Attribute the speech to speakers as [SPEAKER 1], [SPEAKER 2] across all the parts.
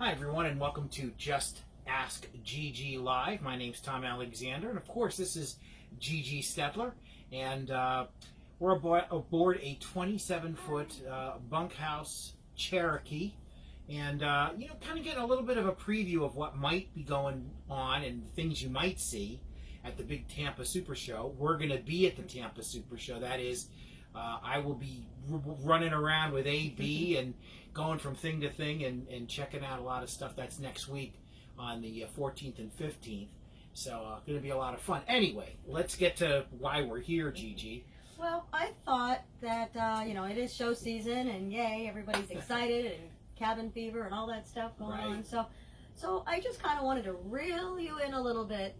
[SPEAKER 1] Hi everyone, and welcome to Just Ask Gigi Live. My name's Tom Alexander, and of course this is Gigi Stetler, and we're aboard a 27-foot bunkhouse Cherokee, and kind of getting a little bit of a preview of what might be going on and things you might see at the big Tampa Super Show. We're going to be at the Tampa Super Show. That is, I will be running around with AB and going from thing to thing and checking out a lot of stuff. That's next week on the 14th and 15th. So going to be a lot of fun. Anyway, let's get to why we're here, Gigi.
[SPEAKER 2] Well, I thought that, it is show season and yay, everybody's excited and cabin fever and all that stuff going on. So I just kind of wanted to reel you in a little bit,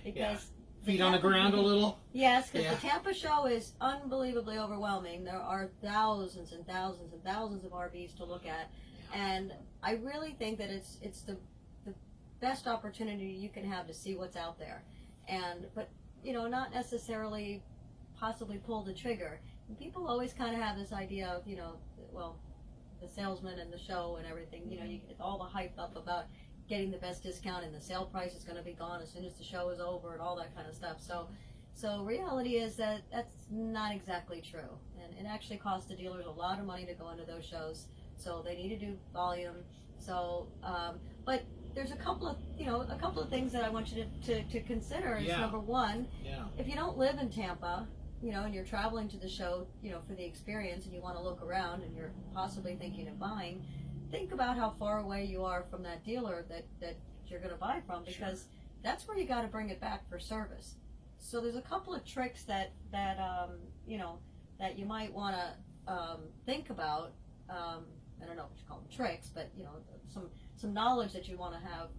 [SPEAKER 2] because...
[SPEAKER 1] Feet on the ground a little?
[SPEAKER 2] Yes, because the Tampa show is unbelievably overwhelming. There are thousands and thousands and thousands of RVs to look at. And I really think that it's the best opportunity you can have to see what's out there. But not necessarily possibly pull the trigger. And people always kind of have this idea of, the salesman and the show and everything, you get all the hype up about getting the best discount and the sale price is going to be gone as soon as the show is over and all that kind of stuff. So reality is that that's not exactly true, and it actually costs the dealers a lot of money to go into those shows. So they need to do volume. So, but there's a couple of things that I want you to consider. Is number one, if you don't live in Tampa, and you're traveling to the show, for the experience, and you want to look around, and you're possibly thinking of buying. Think about how far away you are from that dealer that you're going to buy from, because that's where you got to bring it back for service. So there's a couple of tricks that you might want to think about. I don't know what you call them tricks, but some knowledge that you want to have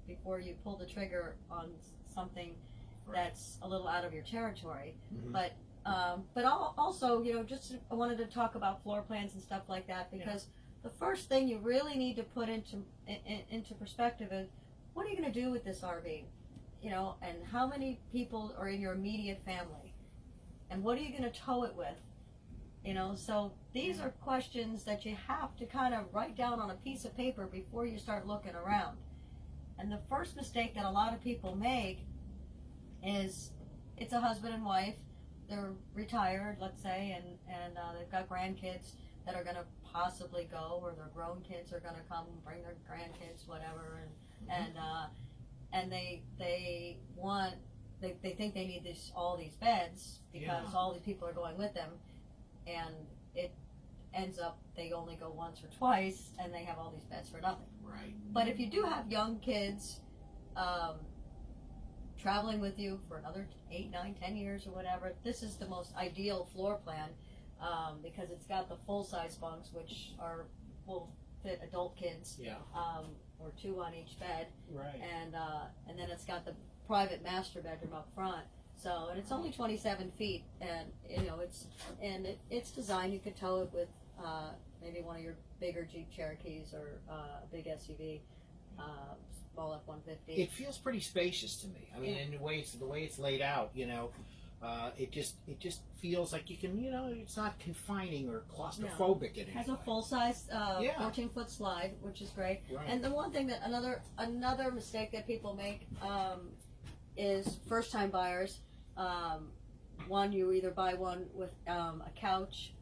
[SPEAKER 2] before you pull the trigger on something that's a little out of your territory. But also I wanted to talk about floor plans and stuff like that, because the first thing you really need to put into perspective is, what are you going to do with this RV? And how many people are in your immediate family? And what are you going to tow it with? So these are questions that you have to kind of write down on a piece of paper before you start looking around. And the first mistake that a lot of people make is, it's a husband and wife, they're retired, let's say, and they've got grandkids that are going to possibly go, or their grown kids are going to come and bring their grandkids, whatever, and they think they need all these beds because all these people are going with them, and it ends up they only go once or twice and they have all these beds for nothing.
[SPEAKER 1] Right.
[SPEAKER 2] But if you do have young kids traveling with you for another 8, 9, 10 years or whatever, this is the most ideal floor plan. Because it's got the full-size bunks, which will fit adult kids, or 2 on each bed, and then it's got the private master bedroom up front. So, and it's only 27 feet, and it's designed. You could tow it with maybe one of your bigger Jeep Cherokees or a big SUV, small F-150.
[SPEAKER 1] It feels pretty spacious to me. I mean, in the way it's laid out, it just feels like you can, it's not confining or claustrophobic in any way.
[SPEAKER 2] Has a full-size 14-foot slide, which is great.
[SPEAKER 1] Right.
[SPEAKER 2] And the one thing that another mistake that people make is first-time buyers. You either buy one with a couch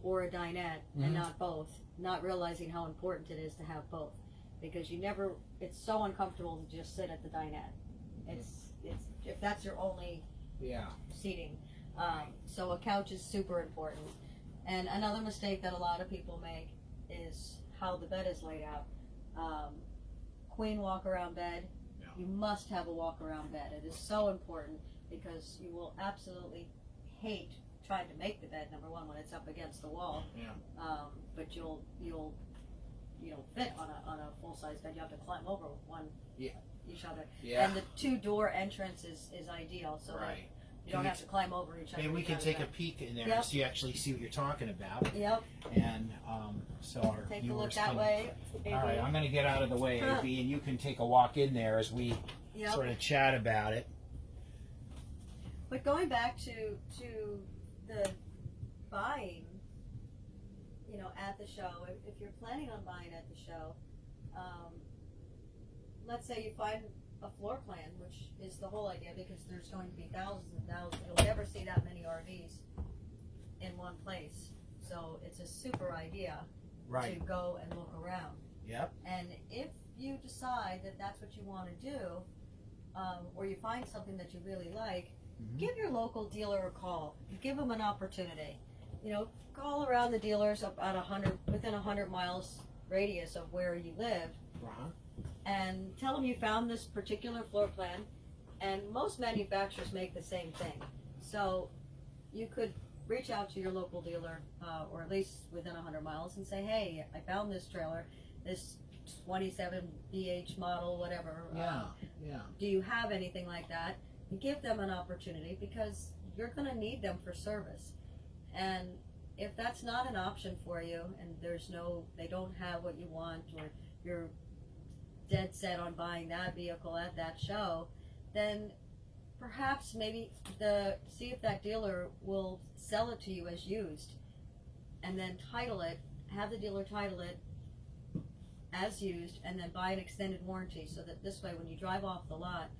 [SPEAKER 2] or a dinette, and not both, not realizing how important it is to have both, because it's so uncomfortable to just sit at the dinette. It's if that's your only seating. So a couch is super important. And another mistake that a lot of people make is how the bed is laid out. Queen walk-around bed. You must have a walk-around bed. It is so important, because you will absolutely hate trying to make the bed, number one, when it's up against the wall. But you'll fit on a full-size bed. You have to climb over each other. And the 2-door entrance is ideal, so that you don't have to climb over each other.
[SPEAKER 1] And we can take a peek in there so you actually see what you're talking about. And so our
[SPEAKER 2] take
[SPEAKER 1] viewers
[SPEAKER 2] a look that way.
[SPEAKER 1] All right, I'm going to get out of the way, AB, and you can take a walk in there as we sort of chat about it.
[SPEAKER 2] But going back to the buying, at the show, if you're planning on buying at the show, let's say you find a floor plan, which is the whole idea, because there's going to be thousands and thousands. You'll never see that many RVs in one place. So it's a super idea to go and look around.
[SPEAKER 1] Yep.
[SPEAKER 2] And if you decide that that's what you want to do, or you find something that you really like, give your local dealer a call. Give them an opportunity. You know, call around the dealers about within 100 miles radius of where you live, and tell them you found this particular floor plan. And most manufacturers make the same thing. So you could reach out to your local dealer, or at least within 100 miles, and say, hey, I found this trailer, this 27 BH model, whatever. Do you have anything like that? And give them an opportunity, because you're going to need them for service. And if that's not an option for you, and they don't have what you want, or you're dead set on buying that vehicle at that show, then perhaps maybe see if that dealer will sell it to you as used, and then have the dealer title it as used, and then buy an extended warranty, so that this way when you drive off the lot,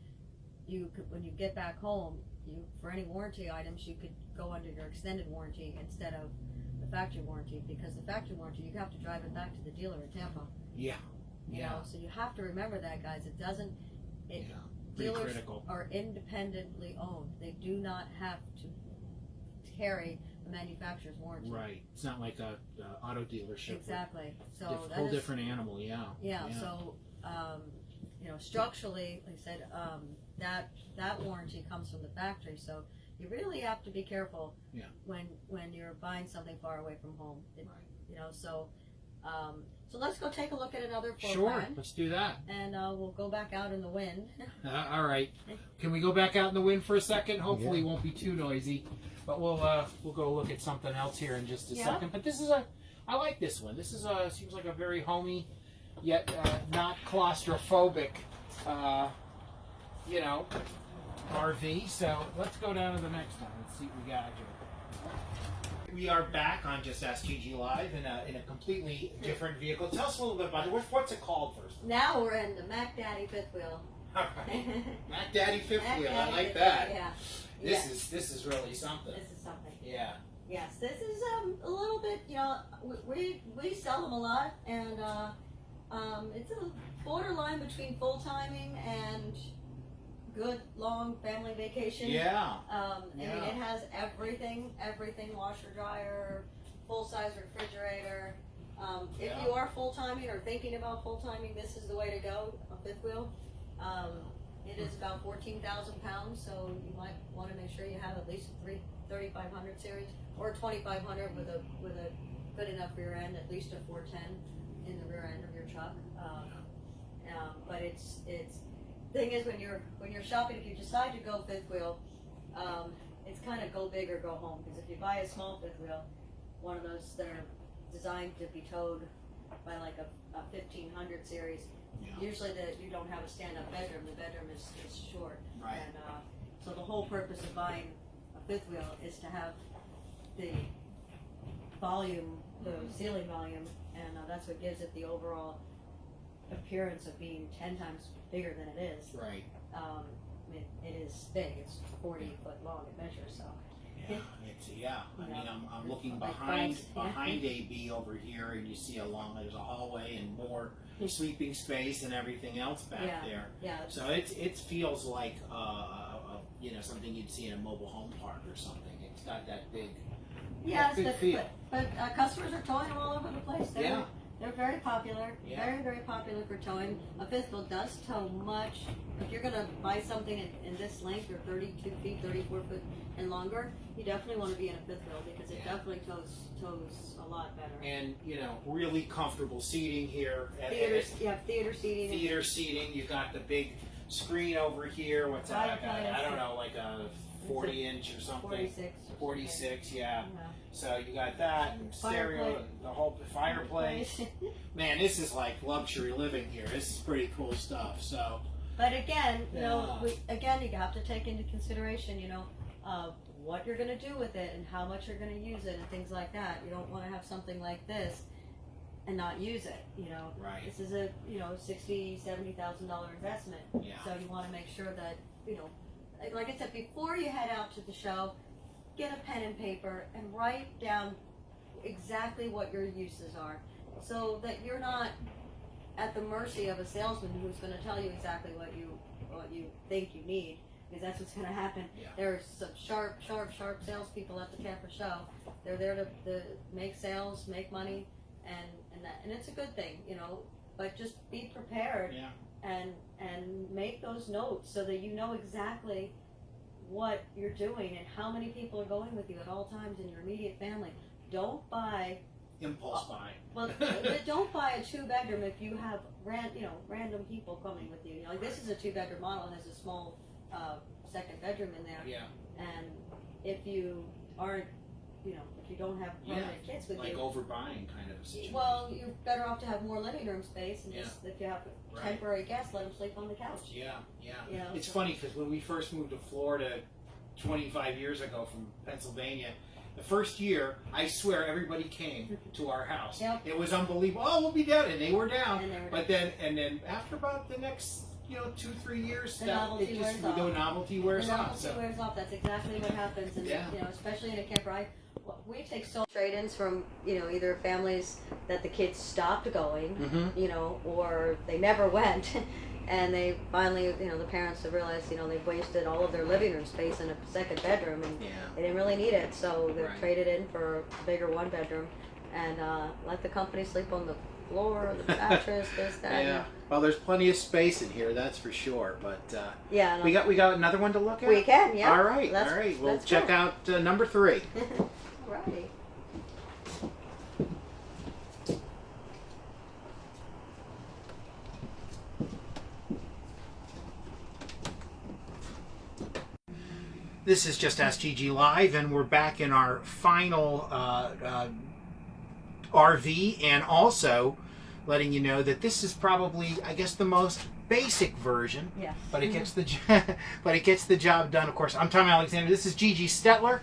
[SPEAKER 2] when you get back home, for any warranty items, you could go under your extended warranty instead of the factory warranty, because the factory warranty, you have to drive it back to the dealer in Tampa. You know, so you have to remember that, guys. Dealers
[SPEAKER 1] critical.
[SPEAKER 2] Are independently owned. They do not have to carry the manufacturer's warranty.
[SPEAKER 1] Right. It's not like a auto dealership.
[SPEAKER 2] Exactly. So
[SPEAKER 1] whole different animal.
[SPEAKER 2] So you know, structurally, like I said, that warranty comes from the factory. So you really have to be careful when you're buying something far away from home. You know, so let's go take a look at another floor plan.
[SPEAKER 1] Let's do that.
[SPEAKER 2] And we'll go back out in the wind.
[SPEAKER 1] All right. Can we go back out in the wind for a second? Hopefully it won't be too noisy. But we'll go look at something else here in just a second. But I like this one. This is seems like a very homey, yet not claustrophobic, you know, RV. So let's go down to the next one. Let's see what we got here. We are back on Just Ask Gigi Live in a completely different vehicle. Tell us a little bit about it. What's it called first?
[SPEAKER 2] Now we're in the Mac Daddy fifth wheel.
[SPEAKER 1] All right. Mac Daddy fifth wheel. I like that. This is really something.
[SPEAKER 2] This is something.
[SPEAKER 1] Yeah.
[SPEAKER 2] Yes, this is a little bit. You know, we sell them a lot, and it's a borderline between full timing and good long family vacation. I mean, it has everything, washer, dryer, full size refrigerator. If you are full timing or thinking about full timing, this is the way to go. A fifth wheel. It is about 14,000 pounds, so you might want to make sure you have at least a 3500 series or a 2500 with a good enough rear end, at least a 410 in the rear end of your truck. But it's thing is, when you're shopping, if you decide to go fifth wheel, it's kind of go big or go home. Because if you buy a small fifth wheel, one of those that are designed to be towed by like a 1500 series, usually you don't have a stand-up bedroom. The bedroom is short.
[SPEAKER 1] Right.
[SPEAKER 2] And so the whole purpose of buying a fifth wheel is to have the volume, the ceiling volume, and that's what gives it the overall appearance of being 10 times bigger than it is.
[SPEAKER 1] Right.
[SPEAKER 2] It is big. It's 40 foot long in measure. So.
[SPEAKER 1] I mean, I'm looking behind AB over here, and you see there's a hallway and more sleeping space and everything else back there.
[SPEAKER 2] Yeah.
[SPEAKER 1] So it feels like you know, something you'd see in a mobile home park or something. It's got that big. Big feel.
[SPEAKER 2] But customers are towing them all over the place. They're very popular, very, very popular for towing. A fifth wheel does tow much. If you're going to buy something in this length, or 32 feet, 34 foot and longer, you definitely want to be in a fifth wheel, because it definitely tows a lot better.
[SPEAKER 1] And, you know, really comfortable seating here.
[SPEAKER 2] Theater seating.
[SPEAKER 1] Theater seating. You got the big screen over here. What's that? I don't know, like a 40-inch or something. 46, yeah. So you got that, and stereo, and the whole fireplace. Man, this is like luxury living here. This is pretty cool stuff. So.
[SPEAKER 2] But again, you know, you have to take into consideration, you know, what you're going to do with it and how much you're going to use it and things like that. You don't want to have something like this and not use it. You know,
[SPEAKER 1] Right.
[SPEAKER 2] this is a $60,000-$70,000 investment.
[SPEAKER 1] Yeah.
[SPEAKER 2] So you want to make sure that like I said, before you head out to the show, get a pen and paper and write down exactly what your uses are, so that you're not at the mercy of a salesman who's going to tell you exactly what you think you need, because that's what's going to happen.
[SPEAKER 1] Yeah.
[SPEAKER 2] There are some sharp salespeople at the camper show. They're there to make sales, make money, and it's a good thing, But just be prepared.
[SPEAKER 1] Yeah.
[SPEAKER 2] And make those notes so that you know exactly what you're doing and how many people are going with you at all times in your immediate family. Don't buy
[SPEAKER 1] Impulse buy.
[SPEAKER 2] Well, don't buy a 2-bedroom if you have random people coming with you. Like, this is a 2-bedroom model and has a small second bedroom in there.
[SPEAKER 1] Yeah.
[SPEAKER 2] And if you aren't, if you don't have permanent kids with
[SPEAKER 1] like
[SPEAKER 2] you,
[SPEAKER 1] overbuying kind of a situation.
[SPEAKER 2] well, you're better off to have more living room space, and
[SPEAKER 1] Yeah.
[SPEAKER 2] just if you have
[SPEAKER 1] Right.
[SPEAKER 2] temporary guests, let them sleep on the couch.
[SPEAKER 1] Yeah. It's
[SPEAKER 2] so-
[SPEAKER 1] funny because when we first moved to Florida 25 years ago from Pennsylvania, the first year, I swear everybody came to our house.
[SPEAKER 2] Yep.
[SPEAKER 1] It was unbelievable. Oh, we'll be down, and they were down.
[SPEAKER 2] And they were
[SPEAKER 1] But then after about the next 2-3 years,
[SPEAKER 2] The novelty wears off.
[SPEAKER 1] the novelty wears
[SPEAKER 2] The
[SPEAKER 1] off.
[SPEAKER 2] novelty
[SPEAKER 1] So
[SPEAKER 2] wears off. That's exactly what happens, and
[SPEAKER 1] Yeah.
[SPEAKER 2] especially in a camper. We take so trade-ins from either families that the kids stopped going,
[SPEAKER 1] Mhm.
[SPEAKER 2] or they never went, and they finally, the parents have realized, they've wasted all of their living room space in a second bedroom, and
[SPEAKER 1] Yeah.
[SPEAKER 2] they didn't really need it, so they're
[SPEAKER 1] Right.
[SPEAKER 2] traded in for a bigger 1-bedroom, and let the company sleep on the floor, the mattress, this, that.
[SPEAKER 1] Yeah. Well, there's plenty of space in here, that's for sure. But
[SPEAKER 2] Yeah. and
[SPEAKER 1] we got another one to look at.
[SPEAKER 2] We can, yeah.
[SPEAKER 1] All right.
[SPEAKER 2] Let's-
[SPEAKER 1] All right. We'll
[SPEAKER 2] let's
[SPEAKER 1] check
[SPEAKER 2] go.
[SPEAKER 1] out number 3.
[SPEAKER 2] Alrighty.
[SPEAKER 1] This is Just Ask Gigi Live, and we're back in our final RV, and also letting you know that this is probably, I guess, the most basic version.
[SPEAKER 2] Yes.
[SPEAKER 1] But it gets the job done. Of course, I'm Tom Alexander. This is Gigi Stetler.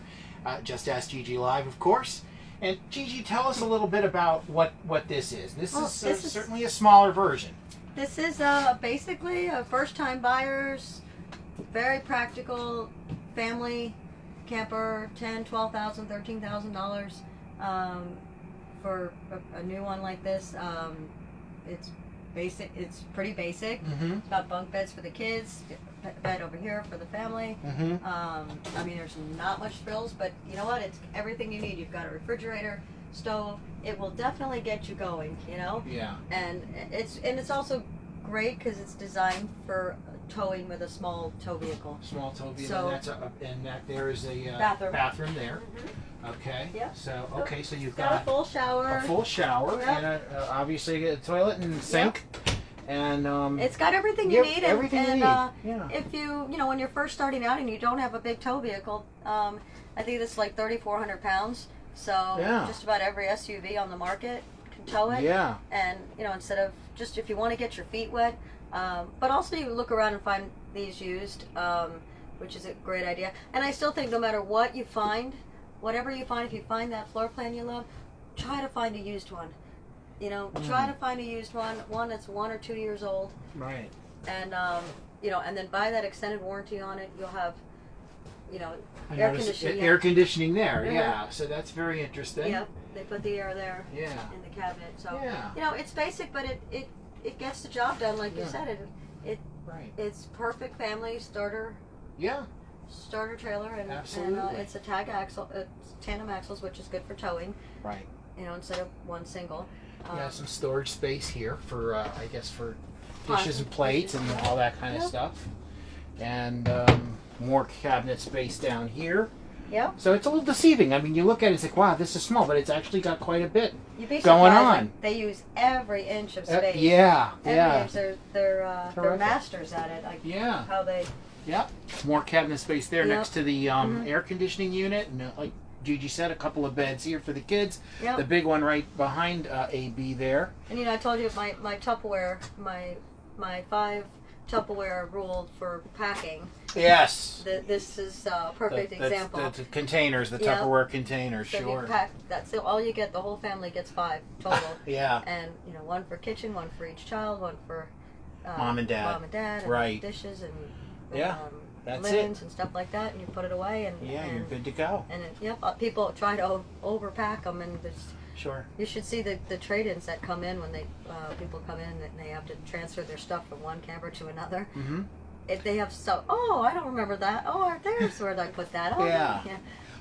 [SPEAKER 1] Just Ask Gigi Live, of course. And Gigi, tell us a little bit about what this is. This is certainly a smaller version.
[SPEAKER 2] This is basically a first-time buyers, very practical family camper, $10,000, $12,000, $13,000 for a new one like this. It's basic. It's pretty basic.
[SPEAKER 1] Mm-hmm.
[SPEAKER 2] It's got bunk beds for the kids, bed over here for the family.
[SPEAKER 1] Mm-hmm.
[SPEAKER 2] I mean, there's not much frills, but you know what? It's everything you need. You've got a refrigerator, stove. It will definitely get you going.
[SPEAKER 1] Yeah.
[SPEAKER 2] And it's also great because it's designed for towing with a small tow vehicle.
[SPEAKER 1] Small tow vehicle.
[SPEAKER 2] So-
[SPEAKER 1] and that there is a
[SPEAKER 2] Bathroom.
[SPEAKER 1] there. Okay.
[SPEAKER 2] Yep.
[SPEAKER 1] So you've
[SPEAKER 2] Got a full shower.
[SPEAKER 1] a full shower
[SPEAKER 2] Yep.
[SPEAKER 1] and obviously a toilet and sink. And
[SPEAKER 2] It's got everything you need.
[SPEAKER 1] Everything you need. Yeah.
[SPEAKER 2] If when you're first starting out and you don't have a big tow vehicle, I think it's like 3,400 pounds. So
[SPEAKER 1] Yeah.
[SPEAKER 2] just about every SUV on the market can tow it.
[SPEAKER 1] Yeah.
[SPEAKER 2] And instead of just if you want to get your feet wet, but also you look around and find these used, which is a great idea. And I still think no matter what you find, whatever you find, if you find that floor plan you love, try to find a used one. Try to find a used one that's 1 or 2 years old,
[SPEAKER 1] Right.
[SPEAKER 2] and and then buy that extended warranty on it. You'll have,
[SPEAKER 1] I
[SPEAKER 2] air
[SPEAKER 1] noticed
[SPEAKER 2] conditioning.
[SPEAKER 1] Air conditioning there.
[SPEAKER 2] Yeah.
[SPEAKER 1] Yeah. So that's very interesting.
[SPEAKER 2] Yep, they put the air there
[SPEAKER 1] Yeah.
[SPEAKER 2] in the cabinet. So
[SPEAKER 1] Yeah.
[SPEAKER 2] it's basic, but it gets the job done, like you
[SPEAKER 1] Yeah.
[SPEAKER 2] said.
[SPEAKER 1] Right.
[SPEAKER 2] It's perfect family starter
[SPEAKER 1] Yeah.
[SPEAKER 2] trailer, and
[SPEAKER 1] Absolutely.
[SPEAKER 2] it's a tag axle, it's tandem axles, which is good for towing.
[SPEAKER 1] Right.
[SPEAKER 2] Instead of one single.
[SPEAKER 1] Yeah. Some storage space here for I guess for
[SPEAKER 2] Pots
[SPEAKER 1] dishes and
[SPEAKER 2] and
[SPEAKER 1] plates
[SPEAKER 2] dishes,
[SPEAKER 1] and
[SPEAKER 2] yeah.
[SPEAKER 1] all that kind of
[SPEAKER 2] Yep.
[SPEAKER 1] stuff. And more cabinet space down here.
[SPEAKER 2] Yep.
[SPEAKER 1] So it's a little deceiving. I mean, you look at it, it's like, wow, this is small, but it's actually got quite a bit
[SPEAKER 2] You'd be
[SPEAKER 1] going
[SPEAKER 2] surprised,
[SPEAKER 1] on.
[SPEAKER 2] They use every inch of space.
[SPEAKER 1] Yeah,
[SPEAKER 2] Every
[SPEAKER 1] yeah,
[SPEAKER 2] inch. They're
[SPEAKER 1] Terrific.
[SPEAKER 2] masters at it. Like
[SPEAKER 1] yeah,
[SPEAKER 2] how they.
[SPEAKER 1] yeah. More cabinet space there
[SPEAKER 2] Yep.
[SPEAKER 1] next to the
[SPEAKER 2] Mhm.
[SPEAKER 1] air conditioning unit, and like Gigi said, a couple of beds here for the kids.
[SPEAKER 2] Yep.
[SPEAKER 1] The big one right behind AB there.
[SPEAKER 2] And I told you my Tupperware, my 5 Tupperware rule for packing.
[SPEAKER 1] Yes.
[SPEAKER 2] This is a perfect example.
[SPEAKER 1] The containers, the
[SPEAKER 2] Yep.
[SPEAKER 1] Tupperware containers,
[SPEAKER 2] So
[SPEAKER 1] sure.
[SPEAKER 2] you pack, that's all you get. The whole family gets 5 total.
[SPEAKER 1] Yeah.
[SPEAKER 2] And one for kitchen, one for each child, one for
[SPEAKER 1] Mom and dad.
[SPEAKER 2] and
[SPEAKER 1] Right.
[SPEAKER 2] dishes and
[SPEAKER 1] Yeah, that's
[SPEAKER 2] linens and stuff like that, and you put it away and
[SPEAKER 1] you're good to go.
[SPEAKER 2] And people try to overpack them, and
[SPEAKER 1] Sure.
[SPEAKER 2] you should see the trade-ins that come in when people come in and they have to transfer their stuff from one camper to another.
[SPEAKER 1] Mm-hmm.
[SPEAKER 2] If they have stuff, oh, I don't remember that. Oh, there's where did I put that? Oh,
[SPEAKER 1] Yeah.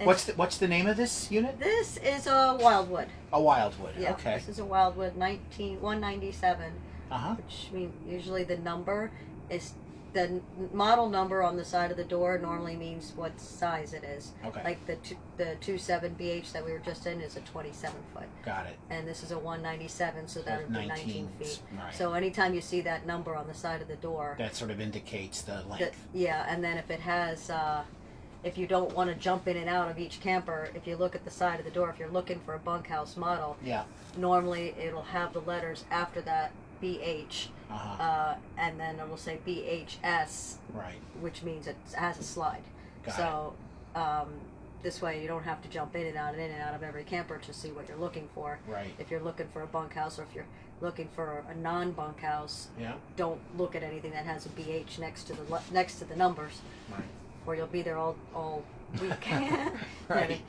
[SPEAKER 2] And
[SPEAKER 1] What's the name of this unit?
[SPEAKER 2] this is a Wildwood.
[SPEAKER 1] A Wildwood.
[SPEAKER 2] Yeah,
[SPEAKER 1] Okay.
[SPEAKER 2] this is a Wildwood 197,
[SPEAKER 1] Uh-huh.
[SPEAKER 2] which means usually the number is the model number on the side of the door normally means what size it is.
[SPEAKER 1] Okay.
[SPEAKER 2] Like the 27 BH that we were just in is a 27 foot,
[SPEAKER 1] Got it.
[SPEAKER 2] and this is a 197, so that would be 19 feet.
[SPEAKER 1] Right.
[SPEAKER 2] So anytime you see that number on the side of the door,
[SPEAKER 1] That sort of indicates the length.
[SPEAKER 2] and then if it has, if you don't want to jump in and out of each camper, if you look at the side of the door, if you're looking for a bunkhouse model,
[SPEAKER 1] Yeah.
[SPEAKER 2] normally it'll have the letters after that BH,
[SPEAKER 1] Uh-huh.
[SPEAKER 2] and then it will say BHS,
[SPEAKER 1] Right.
[SPEAKER 2] which means it has a slide.
[SPEAKER 1] Got
[SPEAKER 2] So this way you don't have to jump in and out of every camper to see what you're looking for.
[SPEAKER 1] Right.
[SPEAKER 2] If you're looking for a bunkhouse, or if you're looking for a non-bunkhouse,
[SPEAKER 1] Yeah.
[SPEAKER 2] don't look at anything that has a BH next to the numbers,
[SPEAKER 1] Right.
[SPEAKER 2] or you'll be there all week.
[SPEAKER 1] Right.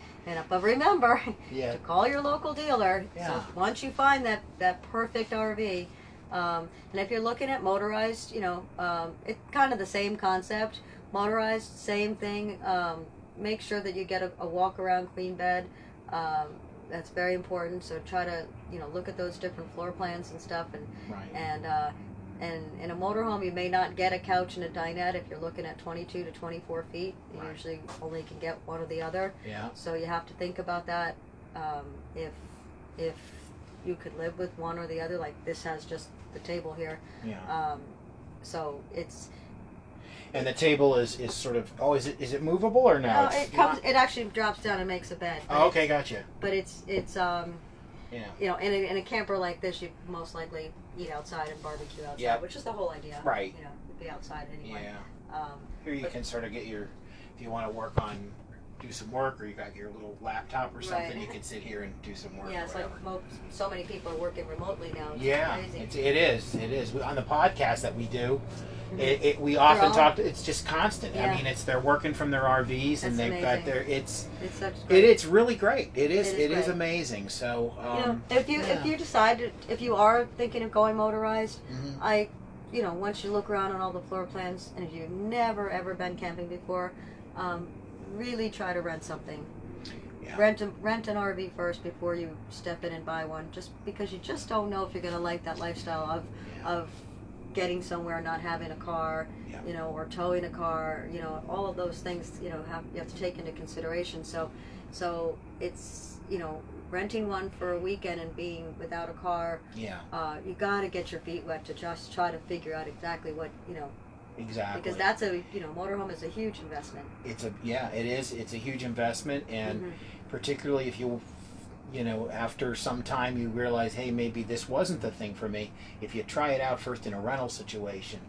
[SPEAKER 2] But remember
[SPEAKER 1] Yeah.
[SPEAKER 2] to call your local dealer.
[SPEAKER 1] Yeah.
[SPEAKER 2] So once you find that perfect RV, and if you're looking at motorized, it's kind of the same concept. Motorized, same thing. Make sure that you get a walk around queen bed. That's very important. So try to look at those different floor plans and stuff,
[SPEAKER 1] Right.
[SPEAKER 2] and in a motorhome, you may not get a couch and a dinette if you're looking at 22 to 24 feet. You
[SPEAKER 1] Right.
[SPEAKER 2] usually only can get one or the other.
[SPEAKER 1] Yeah.
[SPEAKER 2] So you have to think about that. If you could live with one or the other, like this has just the table here.
[SPEAKER 1] Yeah.
[SPEAKER 2] So it's.
[SPEAKER 1] And the table is sort of. Oh, is it movable or no?
[SPEAKER 2] No,
[SPEAKER 1] It's
[SPEAKER 2] it comes.
[SPEAKER 1] not-
[SPEAKER 2] It actually drops down and makes a bed. But
[SPEAKER 1] Oh, okay, gotcha.
[SPEAKER 2] But it's
[SPEAKER 1] Yeah.
[SPEAKER 2] in a camper like this, you most likely eat outside and barbecue outside,
[SPEAKER 1] Yep.
[SPEAKER 2] which is the whole idea.
[SPEAKER 1] Right.
[SPEAKER 2] You'd be outside anyway.
[SPEAKER 1] Yeah. Here you can sort of get if you want to do some work, or you got your little laptop or something,
[SPEAKER 2] Right.
[SPEAKER 1] you can sit here and do some work.
[SPEAKER 2] Yeah,
[SPEAKER 1] or
[SPEAKER 2] it's like
[SPEAKER 1] whatever.
[SPEAKER 2] so many people are working remotely now. It's
[SPEAKER 1] Yeah,
[SPEAKER 2] crazy.
[SPEAKER 1] it is. On the podcast that we do,
[SPEAKER 2] Mhm.
[SPEAKER 1] we often
[SPEAKER 2] all-
[SPEAKER 1] talk. It's just constant.
[SPEAKER 2] Yeah.
[SPEAKER 1] I mean, they're working from their RVs and
[SPEAKER 2] That's
[SPEAKER 1] they've got
[SPEAKER 2] amazing.
[SPEAKER 1] it's
[SPEAKER 2] It's such great.
[SPEAKER 1] it's really great. It is
[SPEAKER 2] great.
[SPEAKER 1] amazing. So
[SPEAKER 2] if you decide if you are thinking of going motorized,
[SPEAKER 1] mhm.
[SPEAKER 2] once you look around on all the floor plans, and if you've never ever been camping before, really try to rent something.
[SPEAKER 1] Yeah.
[SPEAKER 2] Rent an RV first before you step in and buy one, just because you just don't know if you're going to like that lifestyle of getting somewhere, not having a car,
[SPEAKER 1] Yeah.
[SPEAKER 2] or towing a car, all of those things, you have to take into consideration. So it's, renting one for a weekend and being without a car,
[SPEAKER 1] Yeah.
[SPEAKER 2] you got to get your feet wet to just try to figure out exactly what,
[SPEAKER 1] Exactly.
[SPEAKER 2] because that's motorhome is a huge investment.
[SPEAKER 1] It is. It's a huge investment, and
[SPEAKER 2] Mhm.
[SPEAKER 1] particularly if after some time you realize, hey, maybe this wasn't the thing for me. If you try it out first in a rental situation,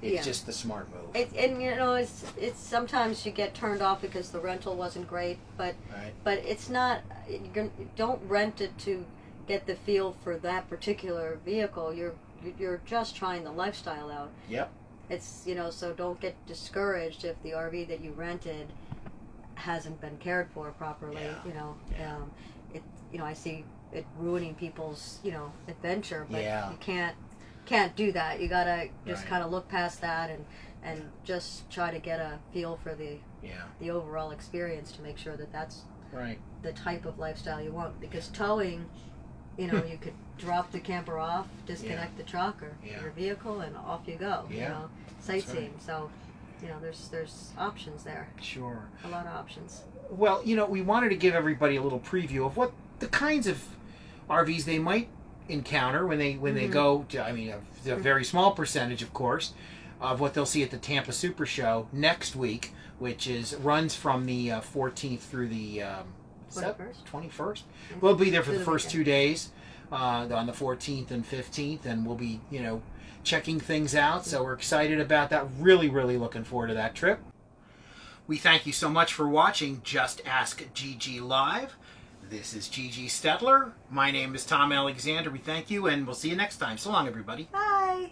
[SPEAKER 1] it's
[SPEAKER 2] Yeah.
[SPEAKER 1] just the smart move.
[SPEAKER 2] It's sometimes you get turned off because the rental wasn't great, but
[SPEAKER 1] Right.
[SPEAKER 2] but it's not. Don't rent it to get the feel for that particular vehicle. You're just trying the lifestyle out.
[SPEAKER 1] Yep.
[SPEAKER 2] It's so don't get discouraged if the RV that you rented hasn't been cared for properly.
[SPEAKER 1] Yeah.
[SPEAKER 2] I see it ruining people's adventure, but
[SPEAKER 1] Yeah.
[SPEAKER 2] you can't do that. You gotta just
[SPEAKER 1] Right.
[SPEAKER 2] kind of look past that and just try to get a feel for
[SPEAKER 1] Yeah.
[SPEAKER 2] the overall experience to make sure that that's
[SPEAKER 1] Right.
[SPEAKER 2] the type of lifestyle you want. Because towing, you could drop the camper off, disconnect the truck or
[SPEAKER 1] Yeah.
[SPEAKER 2] your vehicle, and off you go.
[SPEAKER 1] Yeah.
[SPEAKER 2] Sightseeing. So, there's options there.
[SPEAKER 1] Sure.
[SPEAKER 2] A lot of options.
[SPEAKER 1] Well, we wanted to give everybody a little preview of what the kinds of RVs they might encounter when they
[SPEAKER 2] Mhm.
[SPEAKER 1] go to. I mean, a very small percentage, of course, of what they'll see at the Tampa Super Show next week, which runs from the 14th through the
[SPEAKER 2] 21st.
[SPEAKER 1] 21st.
[SPEAKER 2] Mhm.
[SPEAKER 1] We'll be there for
[SPEAKER 2] Through
[SPEAKER 1] the
[SPEAKER 2] the
[SPEAKER 1] first
[SPEAKER 2] weekend.
[SPEAKER 1] 2 days. on the 14th and 15th, and we'll be, checking things out. So we're excited about that. Really, really looking forward to that trip. We thank you so much for watching Just Ask Gigi Live. This is Gigi Stetler. My name is Tom Alexander. We thank you, and we'll see you next time. So long, everybody.
[SPEAKER 2] Bye.